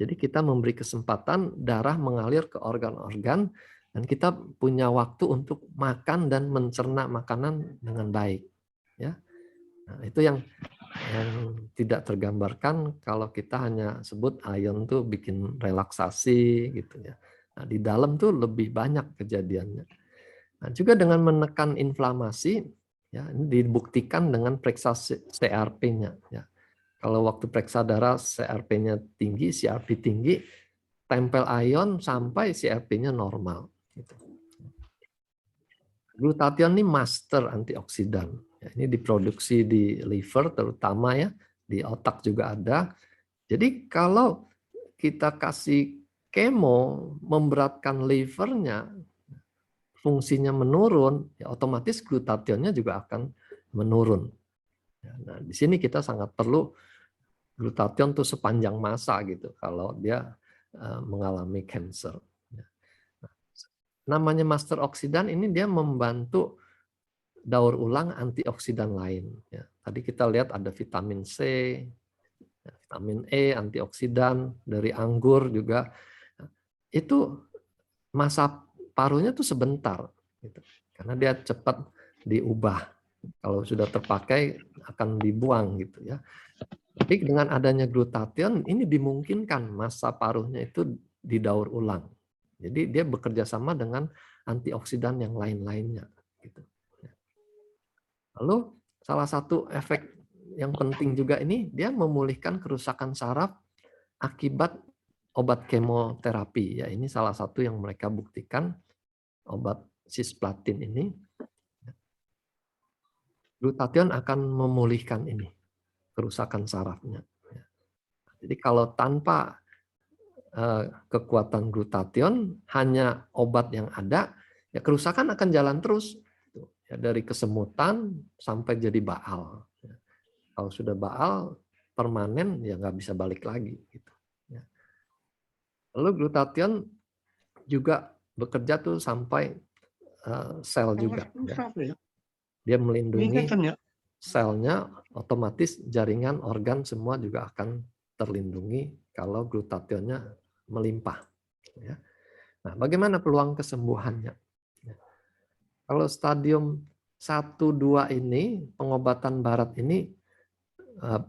Jadi kita memberi kesempatan darah mengalir ke organ-organ dan kita punya waktu untuk makan dan mencerna makanan dengan baik. Ya, nah, itu yang tidak tergambarkan kalau kita hanya sebut ion tuh bikin relaksasi gitu ya. Nah, di dalam tuh lebih banyak kejadiannya. Nah, juga dengan menekan inflamasi. Ya, ini dibuktikan dengan periksa CRP-nya. Ya. Kalau waktu periksa darah CRP-nya tinggi, CRP tinggi, tempel ion sampai CRP-nya normal. Gitu. Glutathione ini master antioksidan. Ya, ini diproduksi di liver terutama ya, di otak juga ada. Jadi kalau kita kasih kemo memberatkan livernya, fungsinya menurun, ya otomatis glutathione juga akan menurun. Nah, di sini kita sangat perlu glutathione tuh sepanjang masa gitu kalau dia mengalami cancer. Namanya master oksidan ini dia membantu daur ulang antioksidan lain. Ya, tadi kita lihat ada vitamin C, vitamin E, antioksidan dari anggur juga. Itu masa paruhnya tuh sebentar, gitu. Karena dia cepat diubah. Kalau sudah terpakai akan dibuang gitu ya. Tapi dengan adanya glutathione ini dimungkinkan masa paruhnya itu didaur ulang. Jadi dia bekerja sama dengan antioksidan yang lain-lainnya. Gitu. Lalu salah satu efek yang penting juga ini dia memulihkan kerusakan saraf akibat obat kemoterapi. Ya, ini salah satu yang mereka buktikan, obat cisplatin ini. Glutathione akan memulihkan ini, kerusakan sarafnya. Jadi kalau tanpa kekuatan glutathione, hanya obat yang ada, ya kerusakan akan jalan terus. Ya, dari kesemutan sampai jadi baal. Ya. Kalau sudah baal, permanen, ya nggak bisa balik lagi. Gitu. Ya. Lalu glutathione juga bekerja tuh sampai sel juga. Ya. Dia melindungi selnya, otomatis jaringan organ semua juga akan terlindungi kalau glutathione-nya melimpah. Ya. Nah, bagaimana peluang kesembuhannya? Ya. Kalau stadium 1-2 ini, pengobatan barat ini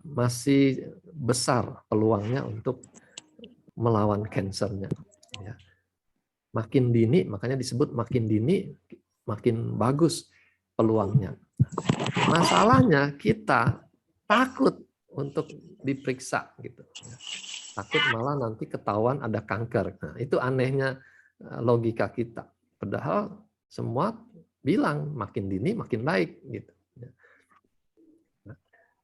masih besar peluangnya untuk melawan kansernya. Ya. Makin dini, makanya disebut makin dini, makin bagus peluangnya. Masalahnya kita takut untuk diperiksa gitu. Takut malah nanti ketahuan ada kanker. Nah, itu anehnya logika kita. Padahal semua bilang makin dini makin baik gitu. Nah,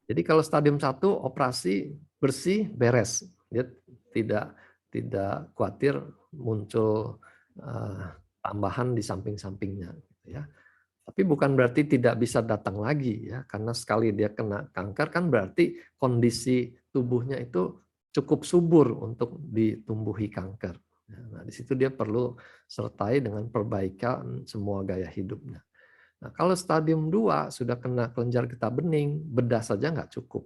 jadi kalau stadium 1 operasi bersih beres. Dia tidak khawatir muncul tambahan di samping-sampingnya gitu ya. Tapi bukan berarti tidak bisa datang lagi ya, karena sekali dia kena kanker kan berarti kondisi tubuhnya itu cukup subur untuk ditumbuhi kanker. Nah, di situ dia perlu sertai dengan perbaikan semua gaya hidupnya. Nah, kalau stadium 2 sudah kena kelenjar getah bening, bedah saja nggak cukup.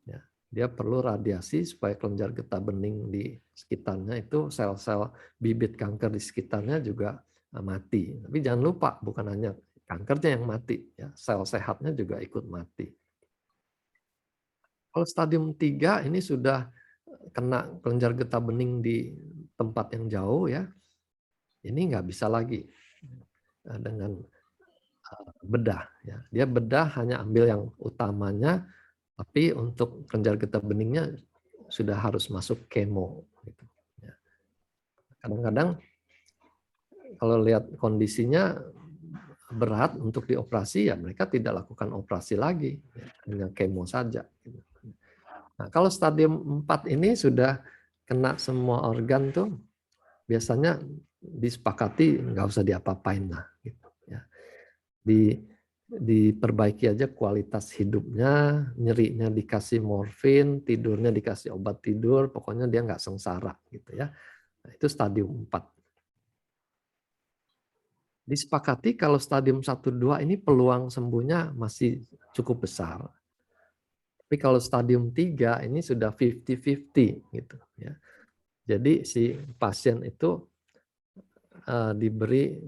Ya, dia perlu radiasi supaya kelenjar getah bening di sekitarnya itu sel-sel bibit kanker di sekitarnya juga mati. Tapi jangan lupa, bukan hanya kankernya yang mati, ya, sel sehatnya juga ikut mati. Kalau stadium 3 ini sudah kena kelenjar getah bening di tempat yang jauh, ya, ini nggak bisa lagi dengan bedah. Ya. Dia bedah hanya ambil yang utamanya, tapi untuk kelenjar getah beningnya sudah harus masuk kemo. Gitu. Ya. Kadang-kadang kalau lihat kondisinya berat untuk dioperasi, ya mereka tidak lakukan operasi lagi, ya, hanya kemo saja. Nah, kalau stadium 4 ini sudah kena semua organ tuh, biasanya disepakati nggak usah diapa-apain lah. Gitu, ya. Diperbaiki aja kualitas hidupnya, nyerinya dikasih morfin, tidurnya dikasih obat tidur, pokoknya dia nggak sengsara. Gitu ya. Nah, itu stadium 4. Disepakati kalau stadium 1-2 ini peluang sembuhnya masih cukup besar. Tapi kalau stadium 3 ini sudah 50-50 gitu ya. Jadi si pasien itu diberi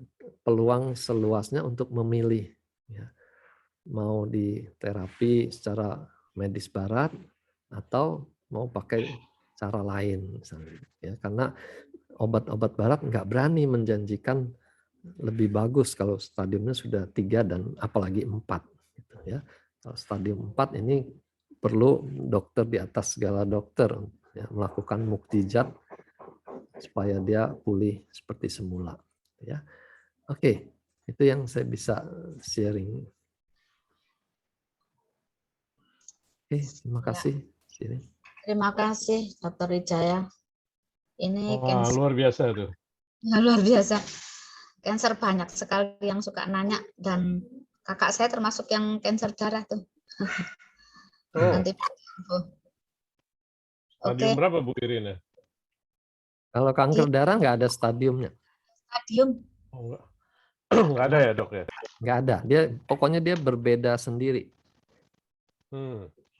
peluang seluasnya untuk memilih ya. Mau di terapi secara medis barat atau mau pakai cara lain misalnya ya. Karena obat-obat barat nggak berani menjanjikan lebih bagus kalau stadiumnya sudah 3 dan apalagi 4 gitu ya. Kalau stadium 4 ini perlu dokter di atas segala dokter ya, melakukan mukjizat supaya dia pulih seperti semula ya. Oke, itu yang saya bisa sharing. Oke, terima kasih. Sini. Terima kasih, Dr. Wijaya. Ini Wah, luar biasa tuh. Ya, luar biasa. Cancer banyak sekali yang suka nanya, dan kakak saya termasuk yang cancer darah tuh. Oh. Nanti Stadium berapa Bu Irina? Kalau kanker darah nggak ada stadiumnya. Stadium. Oh, enggak. Nggak ada ya dok ya? Nggak ada. Pokoknya dia berbeda sendiri.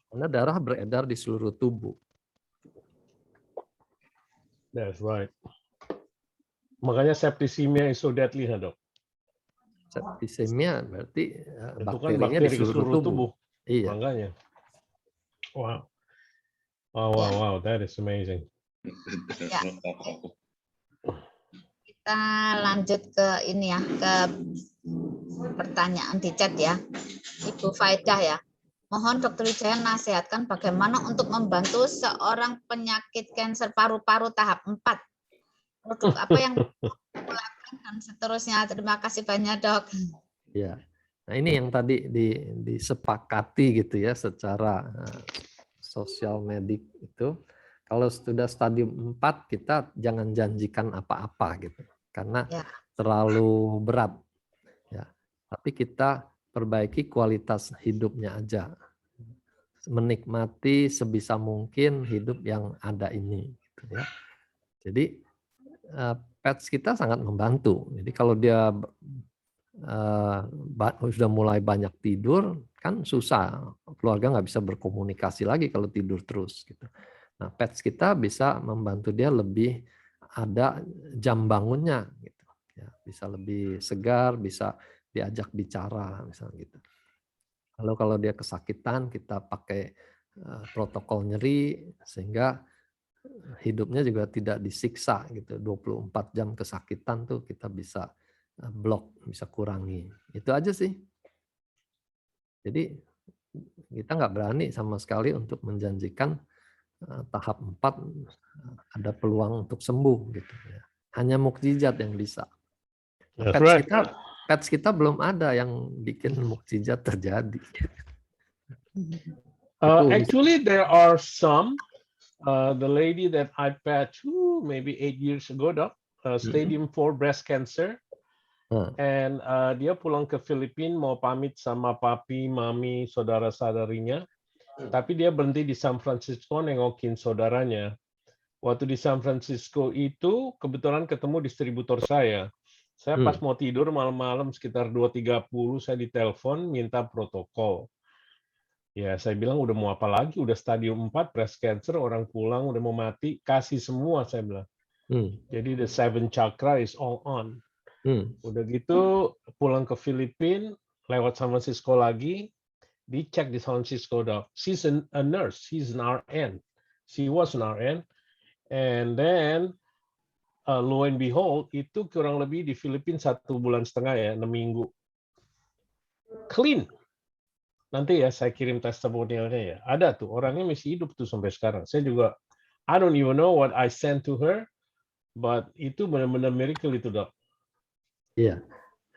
Karena darah beredar di seluruh tubuh. That's right. Makanya septicemia is so deadly, dok. Septicemia berarti Itu kan bakterinya bakteri di seluruh tubuh. Iya. Makanya. Wow. Wow, that is amazing. Ya. Kita lanjut ke ini ya, ke pertanyaan di chat ya. Ibu Faidah ya. Mohon Dr. Wijaya nasihatkan bagaimana untuk membantu seorang penyakit kanker paru-paru tahap 4. Produk apa yang melakukan dan seterusnya. Terima kasih banyak, Dok. Ya. Nah, ini yang tadi disepakati gitu ya secara sosial medik itu. Kalau sudah stadium 4 kita jangan janjikan apa-apa gitu. Karena Ya. terlalu berat. Ya. Tapi kita perbaiki kualitas hidupnya aja. Menikmati sebisa mungkin hidup yang ada ini gitu ya. Jadi pets kita sangat membantu. Jadi kalau dia sudah mulai banyak tidur, kan susah. Keluarga nggak bisa berkomunikasi lagi kalau tidur terus gitu. Nah, pets kita bisa membantu dia lebih ada jam bangunnya gitu. Ya, bisa lebih segar, bisa diajak bicara misalnya gitu. Lalu kalau dia kesakitan, kita pakai protokol nyeri sehingga hidupnya juga tidak disiksa gitu. 24 jam kesakitan tuh kita bisa blok, bisa kurangi. Itu aja sih. Jadi kita nggak berani sama sekali untuk menjanjikan tahap 4 ada peluang untuk sembuh gitu ya. Hanya mukjizat yang bisa. That's Pets right. pets kita belum ada yang bikin mukjizat terjadi. Actually, there are some. The lady that I pet maybe 8 years ago, Doc, stadium 4 breast cancer. And dia pulang ke Filipina mau pamit sama papi, mami, saudara-saudarinya. Tapi dia berhenti di San Francisco nengokin saudaranya. Waktu di San Francisco itu kebetulan ketemu distributor saya. Saya pas mau tidur malam-malam sekitar 2.30 saya ditelepon minta protokol. Ya, saya bilang udah mau apa lagi? Udah stadium 4 breast cancer, orang pulang udah mau mati, kasih semua saya bilang. Jadi the 7 chakra is all on. Udah gitu pulang ke Filipina, lewat San Francisco lagi, dicek di San Francisco, Doc. She's a nurse, she's an RN. She was an RN. And then, lo and behold, itu kurang lebih di Filipina 1,5 bulan ya, 6 minggu. Clean. Nanti ya saya kirim testimonialnya ya. Ada tuh, orangnya masih hidup tuh sampai sekarang. Saya juga, I don't even know what I sent to her, but itu benar-benar miracle itu, Dok. Iya.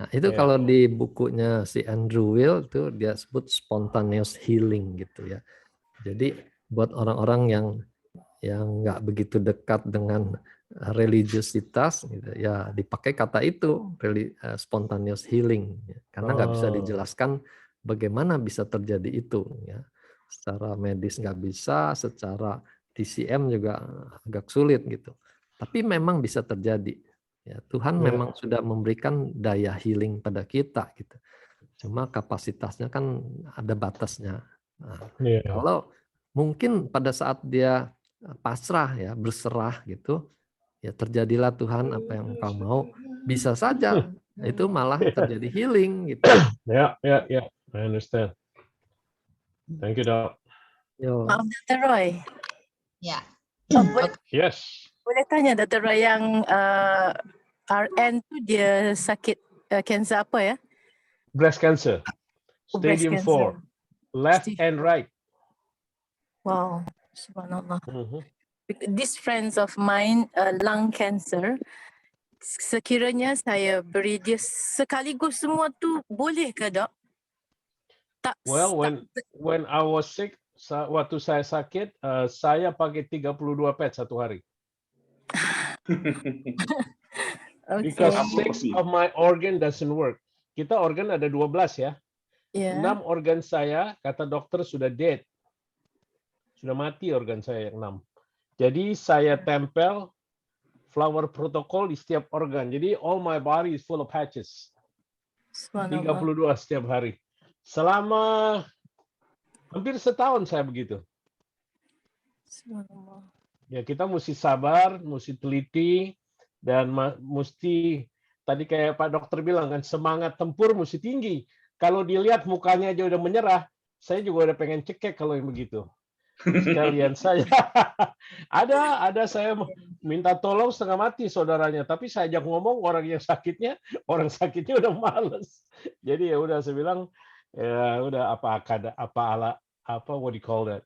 Nah, itu kalau di bukunya si Andrew Weil itu dia sebut spontaneous healing gitu ya. Jadi buat orang-orang yang nggak begitu dekat dengan religiositas gitu, ya dipakai kata itu spontaneous healing ya. Karena nggak bisa dijelaskan bagaimana bisa terjadi itu ya. Secara medis nggak bisa, secara TCM juga agak sulit gitu. Tapi memang bisa terjadi. Ya, Tuhan memang sudah memberikan daya healing pada kita gitu. Cuma kapasitasnya kan ada batasnya. Nah, kalau mungkin pada saat dia pasrah ya, berserah gitu, ya terjadilah Tuhan apa yang Engkau mau, bisa saja itu malah terjadi healing gitu. Ya, I understand. Thank you, Doc. Maaf, Dr. Roy. Ya. Yes. Boleh tanya Dr. Roy yang RN tu dia sakit kanser apa ya? Breast cancer. Stadium 4. Left and right. Wow, subhanallah. These friends of mine, lung cancer, sekiranya saya beri dia sekaligus semua tu boleh ke, Dok? Tak. Well, when I was sick, waktu saya sakit, saya pakai 32 pet satu hari. Because 6 of my organ doesn't work. Kita organ ada 12 ya. 6 organ saya, kata dokter sudah dead. Sudah mati organ saya yang 6. Jadi saya tempel flower protocol di setiap organ. Jadi all my body is full of patches. 32 setiap hari. Selama hampir setahun saya begitu. Ya kita mesti sabar, mesti teliti, dan mesti tadi kayak Pak Dokter bilang kan semangat tempur mesti tinggi. Kalau dilihat mukanya aja udah menyerah, saya juga udah pengen cekek kalau yang begitu. Sekalian saya ada saya minta tolong setengah mati saudaranya, tapi saya ajak ngomong orang sakitnya udah males. Jadi ya udah saya bilang Ya udah what do you call that?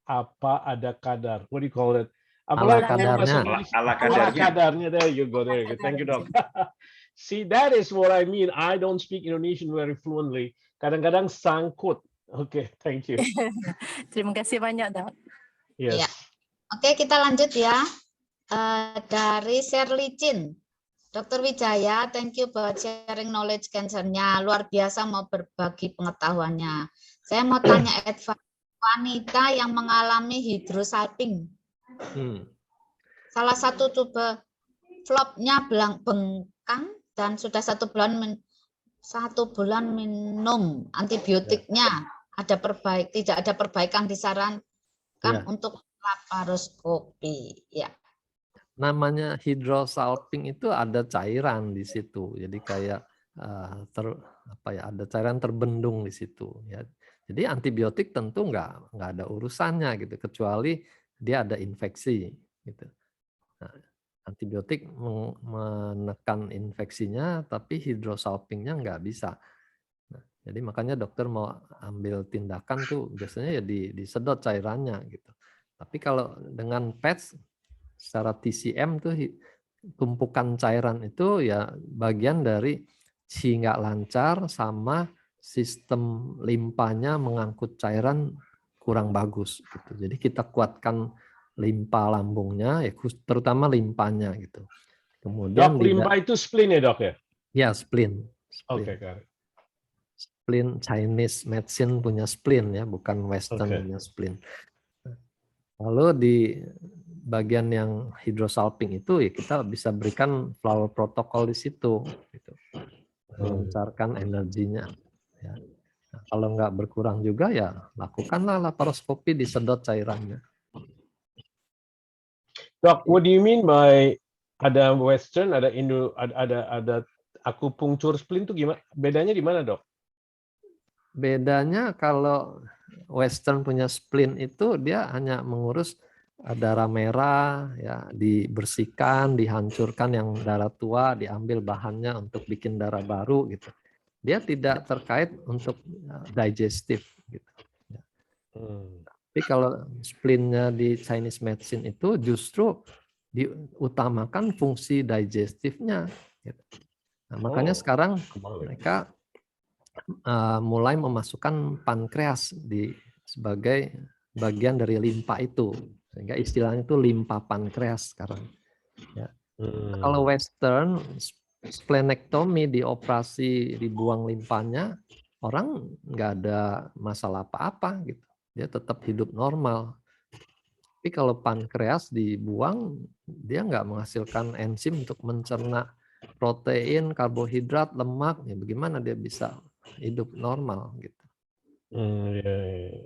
Apa ada kadar? What do you call it? Ala Apalagi kadarnya. bahasa Indonesia? Ala Ala kadarnya. kadarnya. There you go. There you go. Thank you, Doc. See, that is what I mean. I don't speak Indonesian very fluently. Kadang-kadang sangkut. Okay, thank you. Terima kasih banyak, Dok. Yes. Ya. Oke, kita lanjut ya. Dari Shirley Chin. Dr. Wijaya, thank you buat sharing knowledge cancer-nya. Luar biasa mau berbagi pengetahuannya. Saya mau tanya advice wanita yang mengalami hydrosalping. Salah satu tube flopnya bengkang dan sudah 1 bulan minum antibiotiknya. Tidak ada perbaikan disarankan untuk laparoskopi. Ya. Namanya hydrosalping itu ada cairan di situ, jadi kayak ada cairan terbendung di situ. Ya. Jadi antibiotik tentu nggak ada urusannya gitu, kecuali dia ada infeksi. Gitu. Nah, antibiotik menekan infeksinya, tapi hydrosalpingnya nggak bisa. Nah, jadi makanya dokter mau ambil tindakan tuh biasanya ya disedot cairannya gitu. Tapi kalau dengan patch secara TCM tuh tumpukan cairan itu ya bagian dari si nggak lancar sama sistem limpanya mengangkut cairan kurang bagus gitu. Jadi kita kuatkan limpa lambungnya ya terutama limpanya gitu. Kemudian Dok, limpa itu spleen ya, Dok ya? Ya, spleen. Oke, got it. Spleen Chinese medicine punya spleen ya, bukan Western punya spleen. Lalu di bagian yang hydrosalping itu ya kita bisa berikan flower protocol di situ, gitu. Melancarkan energinya. Ya. Nah, kalau nggak berkurang juga ya lakukanlah laparoskopi, disedot cairannya. Dok, what do you mean by ada Western, ada Indo, ada akupunktur spleen itu gimana? Bedanya di mana, Dok? Bedanya kalau Western punya spleen itu dia hanya mengurus darah merah, ya dibersihkan, dihancurkan yang darah tua, diambil bahannya untuk bikin darah baru gitu. Dia tidak terkait untuk digestif gitu. Tapi kalau spleennya di Chinese medicine itu justru diutamakan fungsi digestifnya. Gitu. Nah, makanya sekarang mereka mulai memasukkan pankreas sebagai bagian dari limpa itu, sehingga istilahnya itu limpa pankreas sekarang. Ya. Kalau Western splenectomy, dioperasi, dibuang limpanya, orang nggak ada masalah apa-apa gitu, dia tetap hidup normal. Tapi kalau pankreas dibuang, dia nggak menghasilkan enzim untuk mencerna protein, karbohidrat, lemak, ya bagaimana dia bisa hidup normal gitu.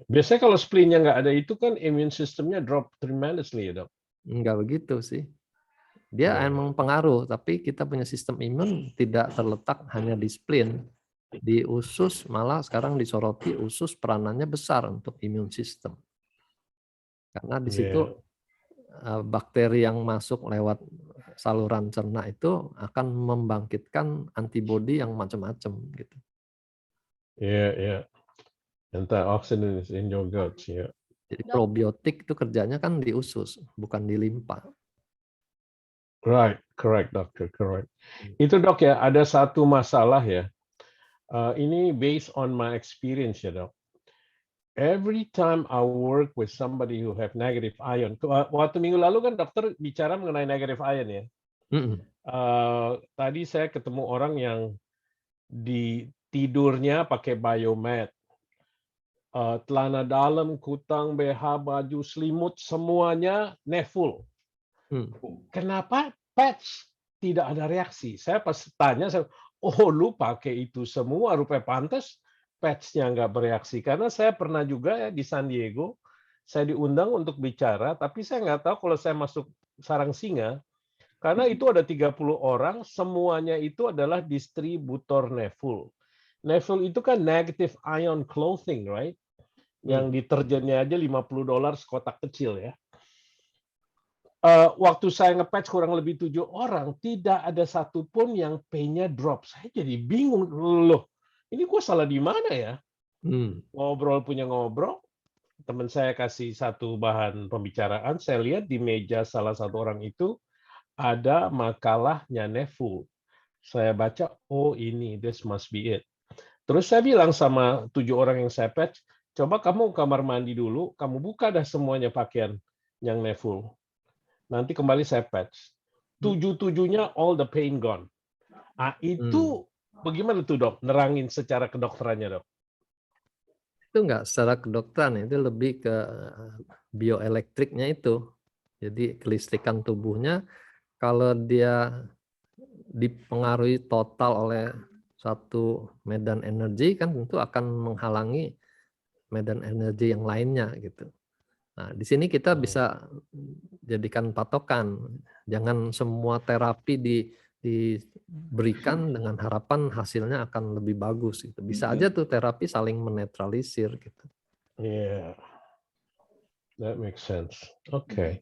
Biasanya kalau spleen-nya nggak ada itu kan immune system-nya drop tremendously ya, Dok? Nggak begitu sih. Dia emang pengaruh, tapi kita punya sistem imun tidak terletak hanya di spleen. Di usus malah sekarang disoroti usus peranannya besar untuk imun system. Karena di situ bakteri yang masuk lewat saluran cerna itu akan membangkitkan antibodi yang macam-macam gitu. Iya. Antioxidant is in your guts, ya. Jadi probiotik itu kerjanya kan di usus, bukan di limpa. Right, correct, Doctor, correct. Itu, Dok, ya, ada satu masalah ya. Ini based on my experience ya, Dok. Every time I work with somebody who have negative ion, waktu minggu lalu kan dokter bicara mengenai negative ion ya. Tadi saya ketemu orang yang di tidurnya pakai biomed, celana dalam, kutang, BH, baju, selimut, semuanya full. Kenapa patch tidak ada reaksi? Saya pas tanya, lu pakai itu semua, rupanya pantas patch-nya nggak bereaksi. Karena saya pernah juga ya di San Diego, saya diundang untuk bicara, tapi saya nggak tahu kalau saya masuk sarang singa, karena itu ada 30 orang, semuanya itu adalah distributor Neville. Neville itu kan negative ion clothing, right? Yang deterjennya aja $50 sekotak kecil ya. Waktu saya nge-patch kurang lebih 7 orang, tidak ada satupun yang pain-nya drop. Saya jadi bingung, loh, ini gue salah di mana ya? Hmm. Ngobrol punya ngobrol, teman saya kasih satu bahan pembicaraan, saya lihat di meja salah satu orang itu ada makalahnya Neville. Saya baca, oh ini, this must be it. Terus saya bilang sama 7 orang yang saya patch, coba kamu kamar mandi dulu, kamu buka dah semuanya pakaian yang Neville. Nanti kembali saya patch. 7-7-nya all the pain gone. Itu bagaimana tuh dok? Nerangin secara kedokterannya dok. Itu enggak secara kedokteran, itu lebih ke bioelektriknya itu. Jadi kelistrikan tubuhnya, kalau dia dipengaruhi total oleh satu medan energi kan tentu akan menghalangi medan energi yang lainnya gitu. Nah, di sini kita bisa jadikan patokan. Jangan semua terapi diberikan dengan harapan hasilnya akan lebih bagus gitu. Bisa aja tuh terapi saling menetralisir gitu. Yeah. That makes sense. Okay.